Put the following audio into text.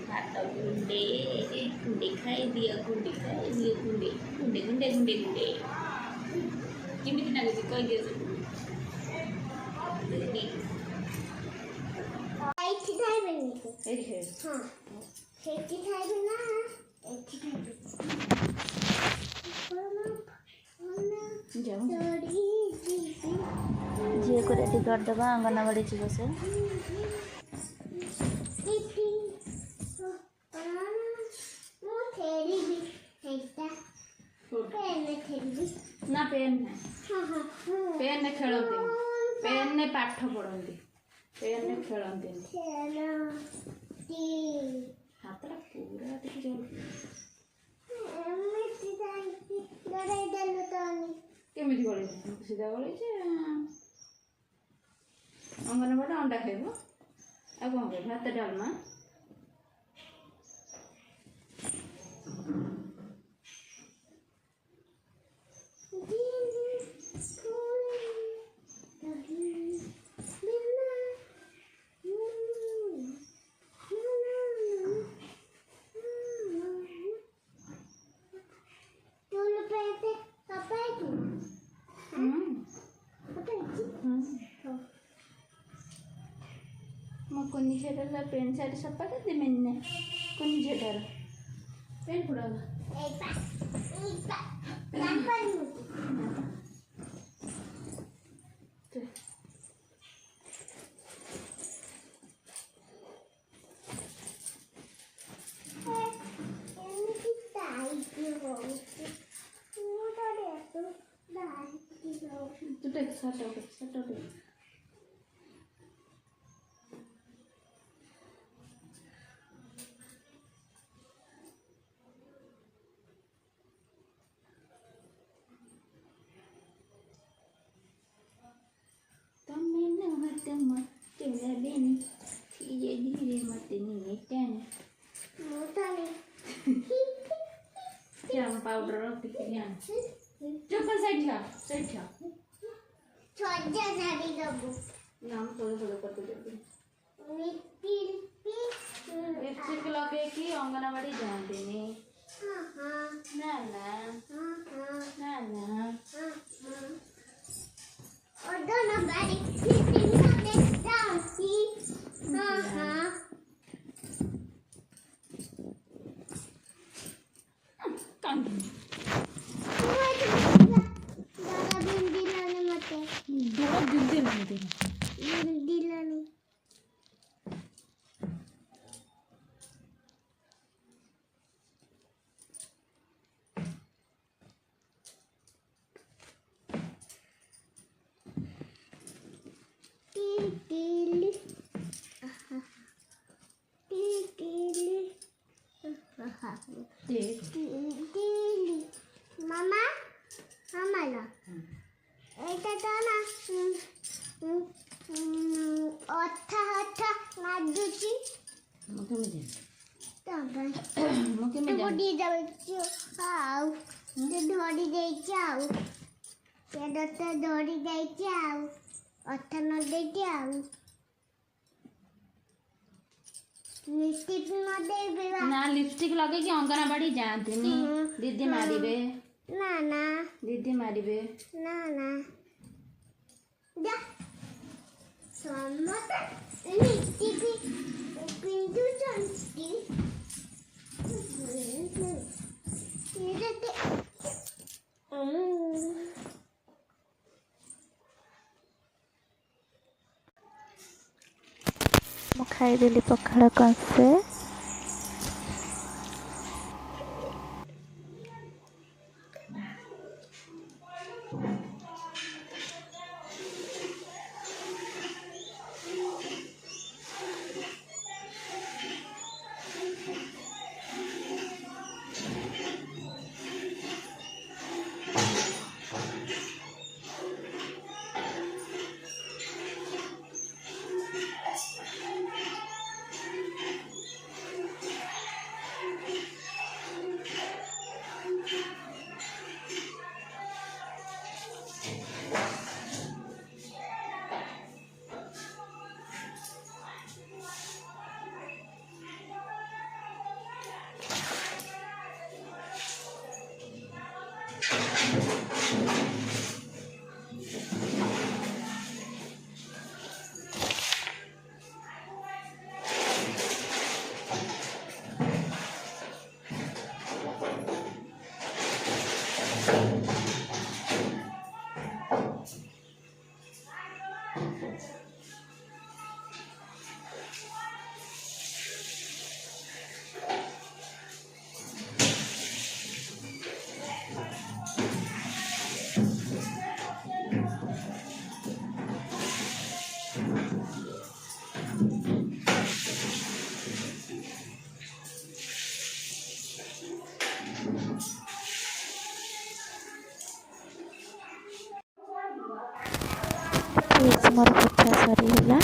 भात गुंडे गुंडे खाई दियो गुंडे गुंडे गुंडे गुंडे गुंडे गुंडे केमिति लाଗୁଛି କହିଦିଅ ସବୁ ଏଇଠି ଖାଇବେନି ଏଇଠି ଖାଇବେ ହଁ ସେଇଠି ଖାଇବେ ନା ଏଇଠି ଖାଇବେ झील को रेडी करदेवा अंगनवाड़ी जीव से ना पेन पेन ने खेलते पेन ने पाठ पढ़ते पेन ने खेलते हाथ पूरा केमिति गले सीधा गले अंगनवाड़ी अंडा खाइब आ कौन खाइब भात डालमा కొన్ని చెడల పెన్ సైడ్ సప్పకది మెన్నే కొన్ని చెడల pen పుడల tu tek satu jam powder bikinnya coba saja छोटा साड़ी दबो नाम थोड़े करते देते लिपस्टिक लगे कि अंगनवाड़ी जाते नहीं ना और दोनों गाड़ी लिपस्टिक लगे डांसी मामा मामाला এটা তো না অথা মাদুচি মুখে মুখে তারপর মুখে মুখে বডি যাচ্ছে আউ যে ধরি দেইছে আউ সেটা তো ধরি দেইছে আউ অথা ন দেইছে আউ लिपस्टिक न देबे ना लिपस्टिक लगे कि अंगनवाड़ी जाते नहीं दीदी मारिबे ना दीदी मारिबे ना जा समत लिपस्टिक पिंटू चंस्टी ये ते ମୁଁ ଖାଇଦେଲି ପଖାଳ କଂସେ। ମୋର କଥା ସରିଗଲା।